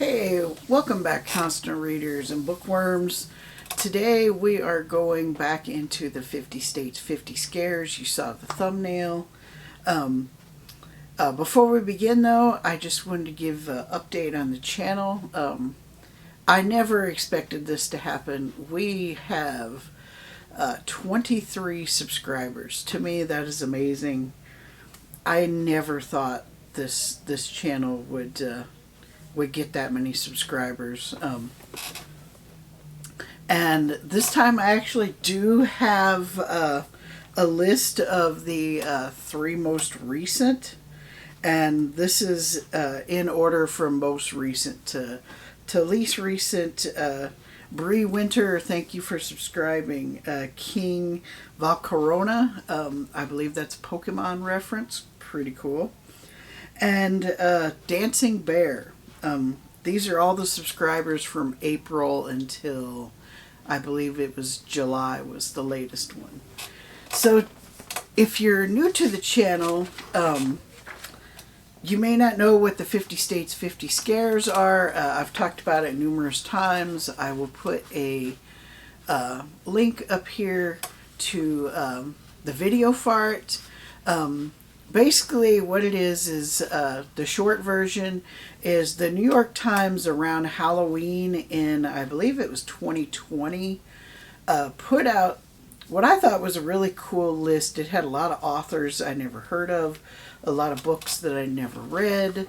Hey, welcome back, constant readers and bookworms. Today we are going back into the 50 States, 50 Scares. You saw the thumbnail. Before we begin, though, I just wanted to give an update on the channel. I never expected this to happen. We have 23 subscribers. To me, that is amazing. I never thought this channel would get that many subscribers. And this time I actually do have a list of the three most recent, and this is in order from most recent to least recent. Bree Winter, thank you for subscribing. King Valcorona, I believe that's a Pokemon reference, pretty cool. And Dancing Bear. These are all the subscribers from April until I believe it was July was the latest one. So if you're new to the channel, you may not know what the 50 States 50 Scares are. I've talked about it numerous times. I will put a link up here to the video for it. Basically what it is the short version is the New York Times around Halloween in, I believe it was 2020, put out what I thought was a really cool list. It had a lot of authors I never heard of, a lot of books that I never read,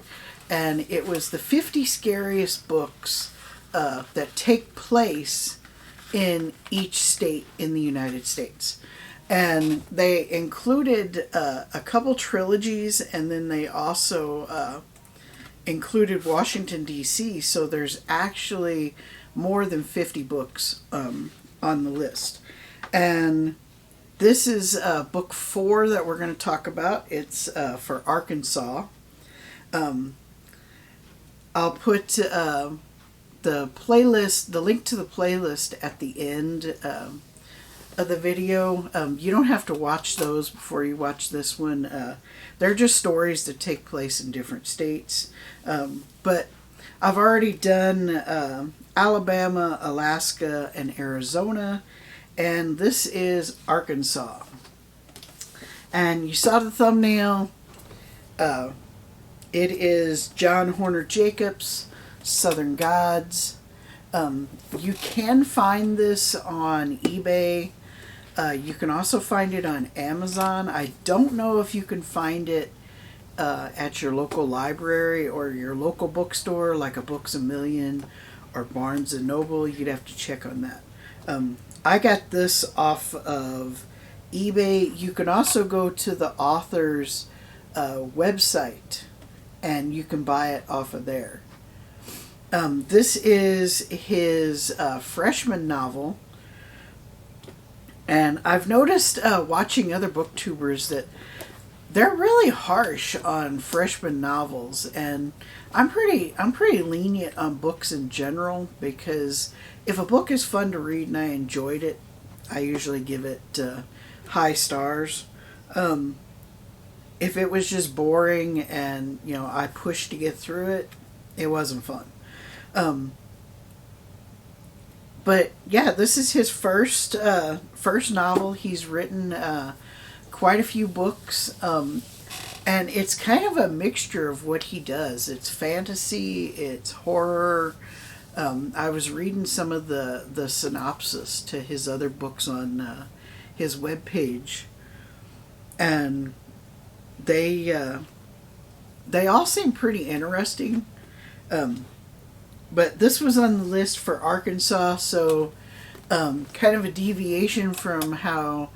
and it was the 50 scariest books that take place in each state in the United States. And they included a couple trilogies, and then they also included Washington, D.C., so there's actually more than 50 books on the list. And this is book 4 that we're going to talk about. It's for Arkansas. I'll put the playlist, the link to the playlist at the end of the video. You don't have to watch those before you watch this one. They're just stories that take place in different states. But I've already done Alabama, Alaska, and Arizona, and this is Arkansas. And you saw the thumbnail. It is John Horner Jacobs, Southern Gods. You can find this on eBay. You can also find it on Amazon. I don't know if you can find it at your local library or your local bookstore like a Books A Million or Barnes & Noble. You'd have to check on that. I got this off of eBay. You can also go to the author's website and you can buy it off of there. This is his freshman novel. And I've noticed watching other booktubers that they're really harsh on freshman novels, and I'm pretty lenient on books in general, because if a book is fun to read and I enjoyed it, I usually give it high stars. If it was just boring and I pushed to get through it, it wasn't fun. But yeah, this is his first novel. He's written quite a few books, and it's kind of a mixture of what he does. It's fantasy, it's horror. I was reading some of the synopsis to his other books on his webpage, and they all seem pretty interesting. But this was on the list for Arkansas, so kind of a deviation from how I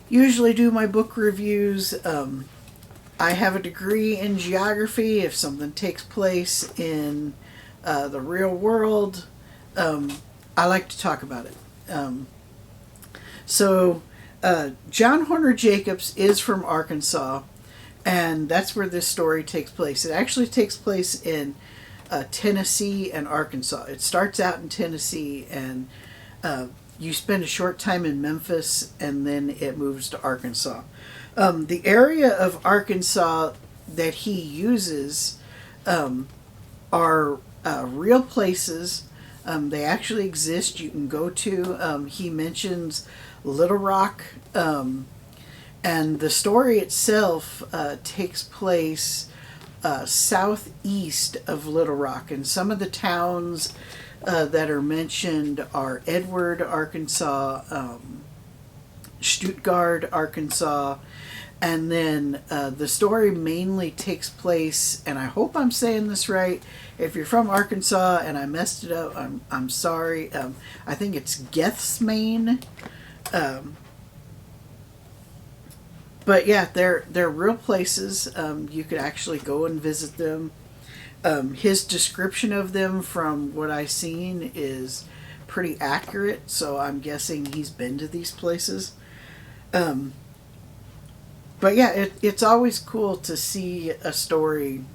usually do my book reviews. I have a degree in geography. If something takes place in the real world, I like to talk about it. So John Horner Jacobs is from Arkansas, and that's where this story takes place. It actually takes place in Tennessee and Arkansas. It starts out in Tennessee, and you spend a short time in Memphis, and then it moves to Arkansas. The area of Arkansas that he uses are real places. They actually exist. You can go to. He mentions Little Rock, and the story itself takes place southeast of Little Rock, and some of the towns that are mentioned are Edward, Arkansas, Stuttgart, Arkansas, and then the story mainly takes place, and I hope I'm saying this right. If you're from Arkansas and I messed it up, I'm sorry. I think it's Gethsemane. But yeah, they're real places. You could actually go and visit them. His description of them, from what I've seen, is pretty accurate. So I'm guessing he's been to these places. But yeah, it's always cool to see a story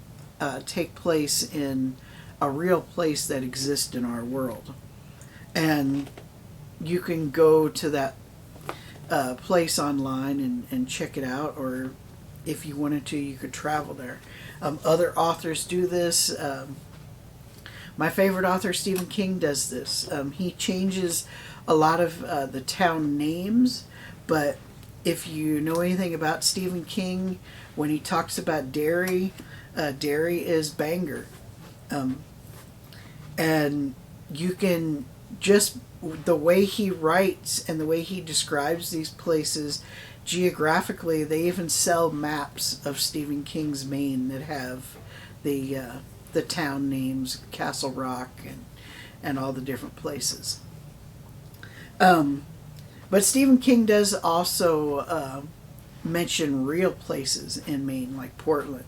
take place in a real place that exists in our world. And you can go to that place online and check it out, or if you wanted to, you could travel there. Other authors do this. My favorite author, Stephen King, does this. He changes a lot of the town names, but if you know anything about Stephen King, when he talks about Derry, Derry is Bangor. And you can just, the way he writes and the way he describes these places geographically, they even sell maps of Stephen King's Maine that have the town names, Castle Rock, and all the different places. But Stephen King does also mention real places in Maine, like Portland.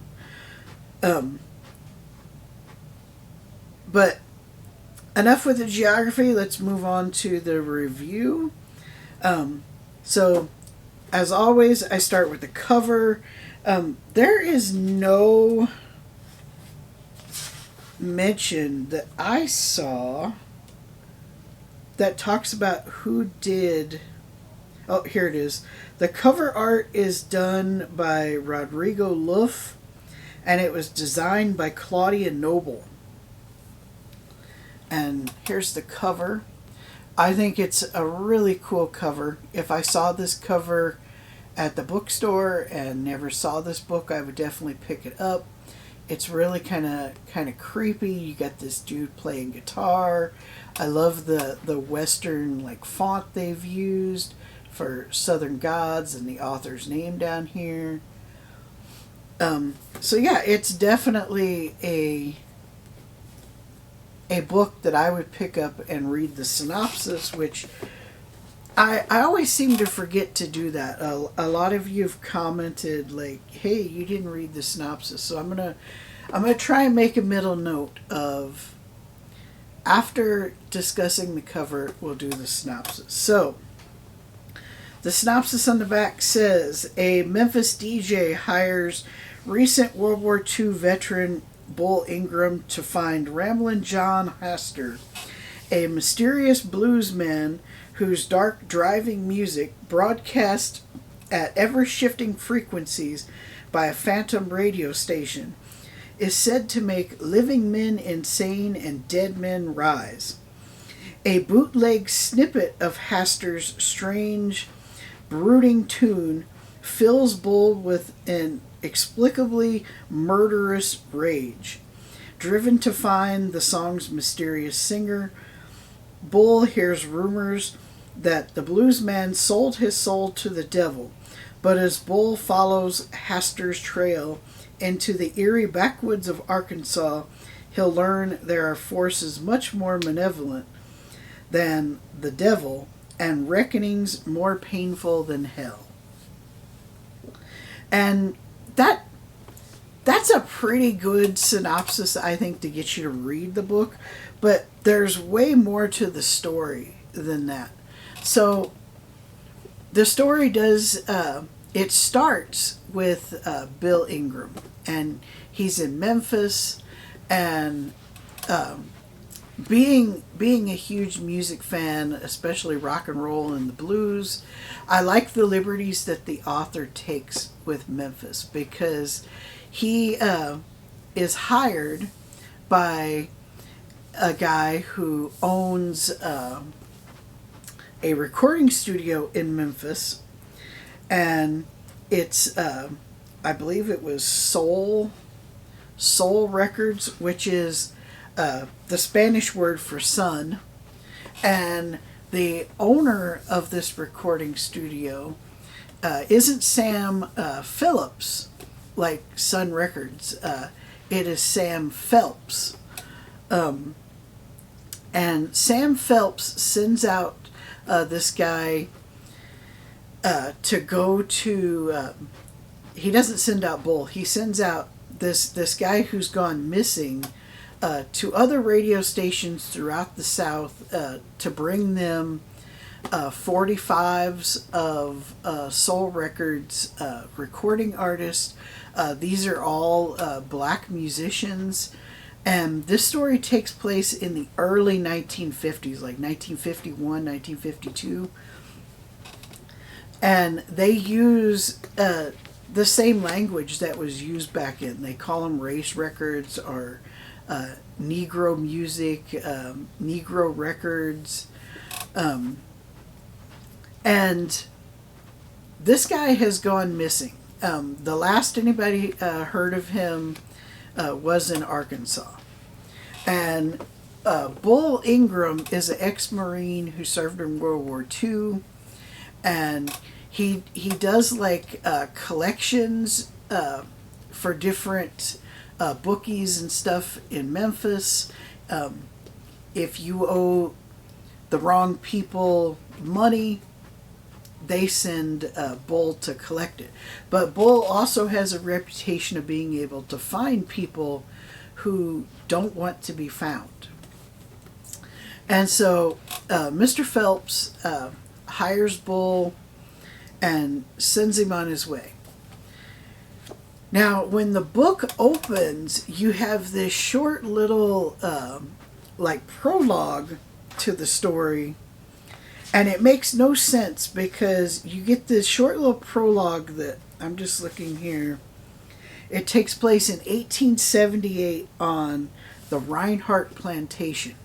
But enough with the geography. Let's move on to the review. So, as always, I start with the cover. There is no mention that I saw that talks about who did. Oh, here it is. The cover art is done by Rodrigo Luff, and it was designed by Claudia Noble. And here's the cover. I think it's a really cool cover. If I saw this cover at the bookstore and never saw this book, I would definitely pick it up. It's really kind of creepy. You got this dude playing guitar. I love the Western like font they've used for Southern Gods and the author's name down here. So yeah, it's definitely a book that I would pick up and read the synopsis, which I always seem to forget to do that. A lot of you have commented like, "Hey, you didn't read the synopsis," so I'm gonna try and make a middle note of, after discussing the cover, we'll do the synopsis. So, the synopsis on the back says, a Memphis DJ hires recent World War II veteran Bull Ingram to find Ramblin' John Haster, a mysterious bluesman whose dark driving music, broadcast at ever-shifting frequencies by a phantom radio station, is said to make living men insane and dead men rise. A bootleg snippet of Haster's strange, brooding tune fills Bull with an inexplicably murderous rage. Driven to find the song's mysterious singer, Bull hears rumors that the bluesman sold his soul to the devil, but as Bull follows Haster's trail into the eerie backwoods of Arkansas, he'll learn there are forces much more malevolent than the devil and reckonings more painful than hell. And that's a pretty good synopsis, I think, to get you to read the book, but there's way more to the story than that. So the story does, it starts with Bill Ingram, and he's in Memphis, and being a huge music fan, especially rock and roll and the blues, I like the liberties that the author takes with Memphis, because he is hired by a guy who owns a recording studio in Memphis, and it's I believe it was Soul Records, which is the Spanish word for sun. And the owner of this recording studio isn't Sam Phillips, like Sun Records. It is Sam Phelps. And Sam Phelps sends out this guy to go to... he doesn't send out Bull. He sends out this guy who's gone missing to other radio stations throughout the South to bring them 45s of Soul Records recording artists. These are all black musicians. And this story takes place in the early 1950s, like 1951, 1952. And they use the same language that was used back then. They call them race records or Negro music, Negro records. And this guy has gone missing. The last anybody heard of him was in Arkansas. And Bull Ingram is an ex-Marine who served in World War II. And he does like collections for different bookies and stuff in Memphis. If you owe the wrong people money, they send Bull to collect it. But Bull also has a reputation of being able to find people who don't want to be found. And so Mr. Phelps hires Bull and sends him on his way. Now, when the book opens, you have this short little like prologue to the story. And it makes no sense because you get this short little prologue that, I'm just looking here. It takes place in 1878 on the Reinhardt plantation.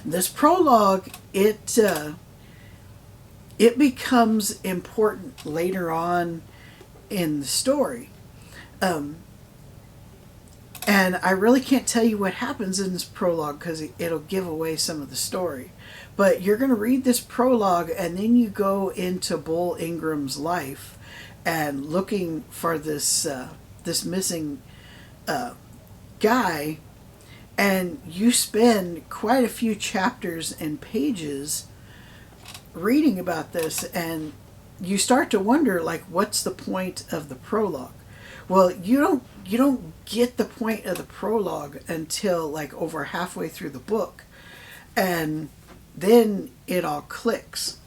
This prologue, it becomes important later on in the story. And I really can't tell you what happens in this prologue because it'll give away some of the story. But you're going to read this prologue and then you go into Bull Ingram's life and looking for this missing guy, and you spend quite a few chapters and pages reading about this, and you start to wonder, like, what's the point of the prologue? Well, you don't get the point of the prologue until like over halfway through the book, and then it all clicks.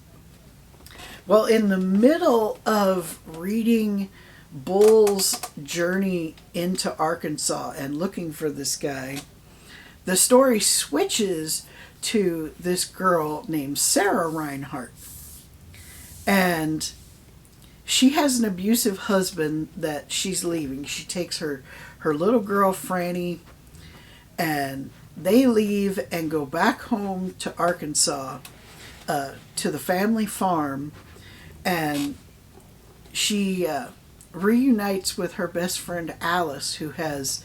Well, in the middle of reading Bull's journey into Arkansas and looking for this guy, the story switches to this girl named Sarah Reinhardt. And she has an abusive husband that she's leaving. She takes her little girl, Franny, and they leave and go back home to Arkansas, to the family farm. And she reunites with her best friend Alice, who has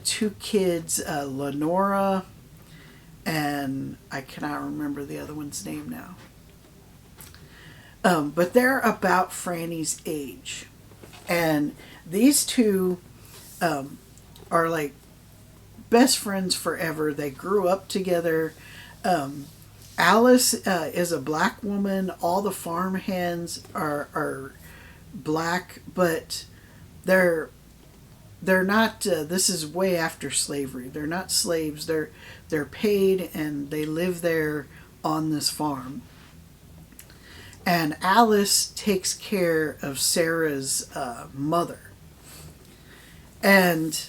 two kids, Lenora, and I cannot remember the other one's name now. But they're about Franny's age. And these two are like best friends forever. They grew up together. Alice is a black woman. All the farm hands are black, but they're not, this is way after slavery. They're not slaves. They're paid and they live there on this farm. And Alice takes care of Sarah's mother. And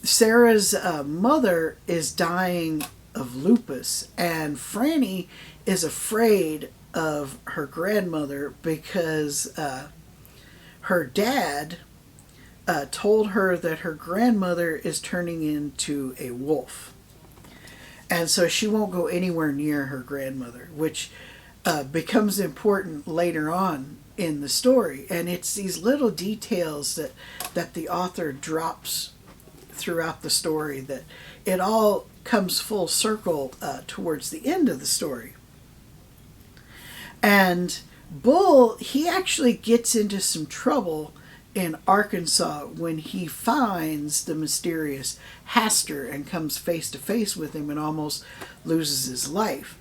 Sarah's mother is dying of lupus. And Franny is afraid of her grandmother because her dad told her that her grandmother is turning into a wolf. And so she won't go anywhere near her grandmother, which becomes important later on in the story. And it's these little details that the author drops throughout the story that it all comes full circle towards the end of the story. And Bull, he actually gets into some trouble in Arkansas when he finds the mysterious Hastur and comes face to face with him and almost loses his life.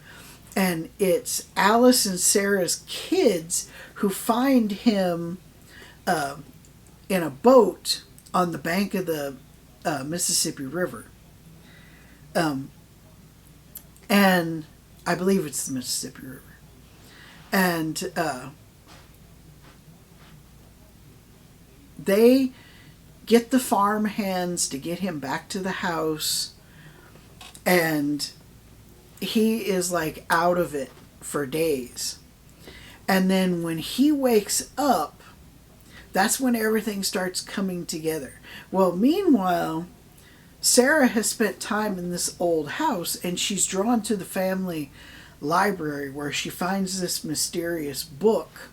And it's Alice and Sarah's kids who find him in a boat on the bank of the Mississippi River. And I believe it's the Mississippi River. And they get the farm hands to get him back to the house, and he is like out of it for days. And then when he wakes up, that's when everything starts coming together. Well, meanwhile, Sarah has spent time in this old house, and she's drawn to the family library where she finds this mysterious book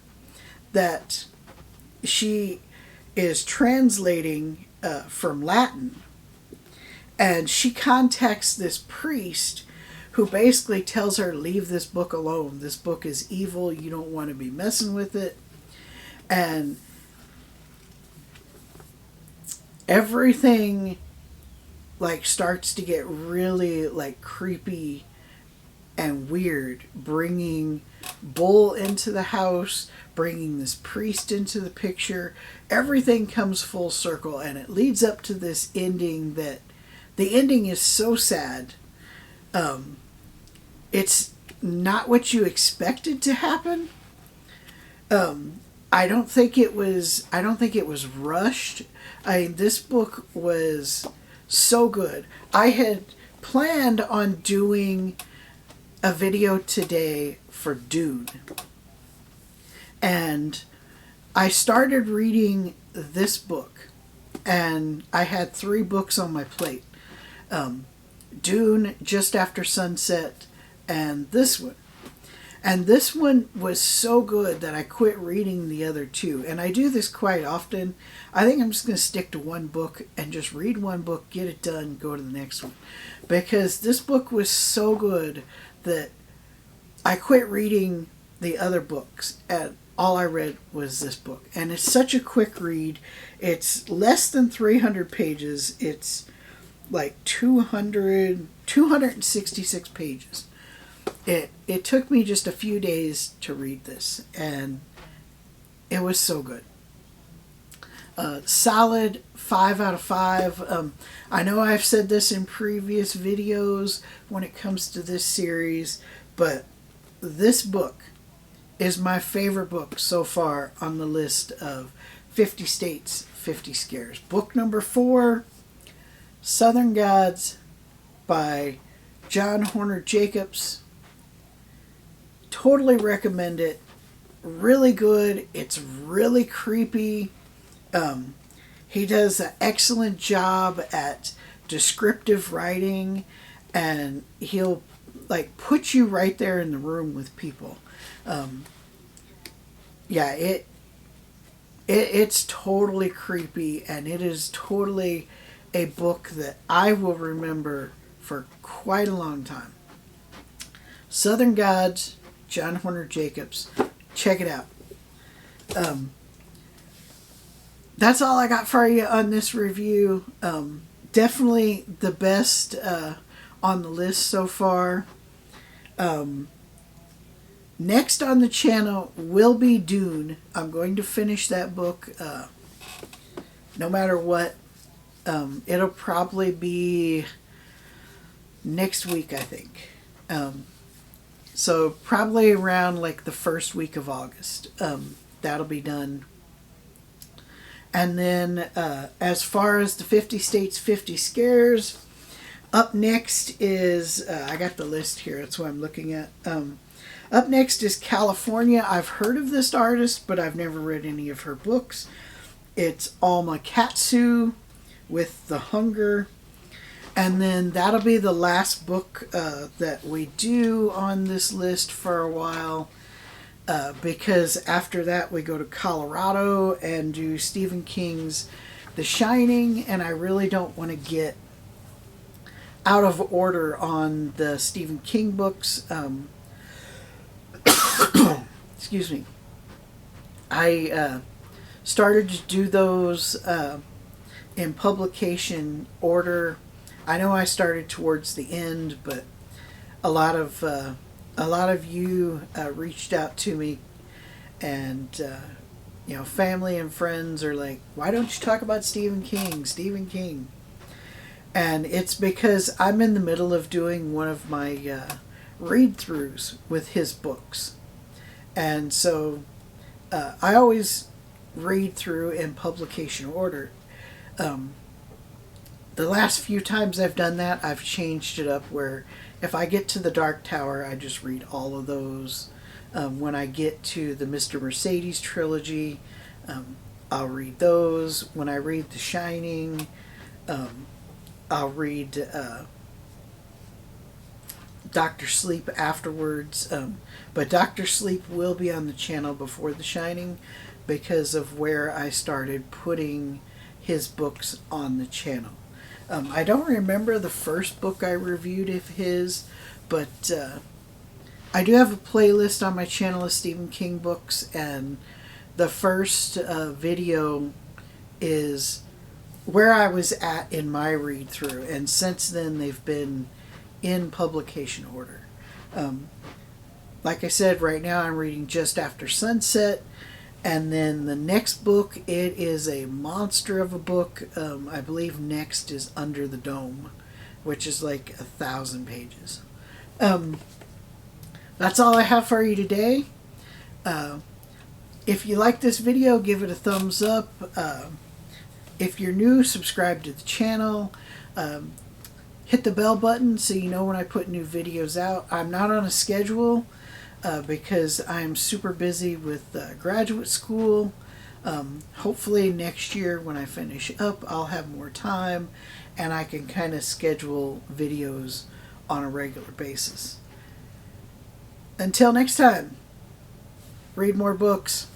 that she is translating from Latin. And she contacts this priest who basically tells her, leave this book alone. This book is evil. You don't want to be messing with it. And everything like starts to get really like creepy and weird, bringing Bull into the house, bringing this priest into the picture. Everything comes full circle, and it leads up to this ending that the ending is so sad. It's not what you expected to happen. I don't think it was rushed. This book was so good. I had planned on doing a video today for Dune. And I started reading this book, and I had 3 books on my plate. Dune, Just After Sunset, and this one. And this one was so good that I quit reading the other 2. And I do this quite often. I think I'm just going to stick to one book and just read one book, get it done, go to the next one. Because this book was so good that I quit reading the other books, and all I read was this book. And it's such a quick read. It's less than 300 pages. It's like 266 pages. It took me just a few days to read this, and it was so good. Solid 5 out of 5. I know I've said this in previous videos when it comes to this series, but this book is my favorite book so far on the list of 50 States, 50 Scares. Book number 4, Southern Gods by John Horner Jacobs. Totally recommend it. Really good. It's really creepy. He does an excellent job at descriptive writing, and he'll like put you right there in the room with people. It's totally creepy, and it is totally a book that I will remember for quite a long time. Southern Gods, John Horner Jacobs. Check it out. That's all I got for you on this review. Definitely the best on the list so far. Next on the channel will be Dune. I'm going to finish that book no matter what. It'll probably be next week, I think. So probably around like the first week of August. That'll be done. And then as far as the 50 States, 50 Scares, up next is, I got the list here, that's what I'm looking at. Up next is California. I've heard of this artist, but I've never read any of her books. It's Alma Katsu with The Hunger. And then that'll be the last book that we do on this list for a while. Because after that we go to Colorado and do Stephen King's The Shining. And I really don't want to get out of order on the Stephen King books. Excuse me. I started to do those in publication order. I know I started towards the end, but a lot of you reached out to me, and family and friends are like, "Why don't you talk about Stephen King? Stephen King." And it's because I'm in the middle of doing one of my read-throughs with his books, and so I always read through in publication order. The last few times I've done that, I've changed it up where if I get to the Dark Tower, I just read all of those. When I get to the Mr. Mercedes trilogy, I'll read those. When I read The Shining, I'll read Dr. Sleep afterwards. But Dr. Sleep will be on the channel before The Shining because of where I started putting his books on the channel. I don't remember the first book I reviewed of his, but I do have a playlist on my channel of Stephen King books, and the first video is where I was at in my read through, and since then they've been in publication order. Like I said, right now I'm reading Just After Sunset, and then the next book, it is a monster of a book. I believe next is Under the Dome, which is like 1,000 pages. That's all I have for you today. If you like this video, give it a thumbs up. If you're new, subscribe to the channel. Hit the bell button so you know when I put new videos out. I'm not on a schedule because I'm super busy with graduate school. Hopefully next year when I finish up, I'll have more time and I can kind of schedule videos on a regular basis. Until next time, read more books.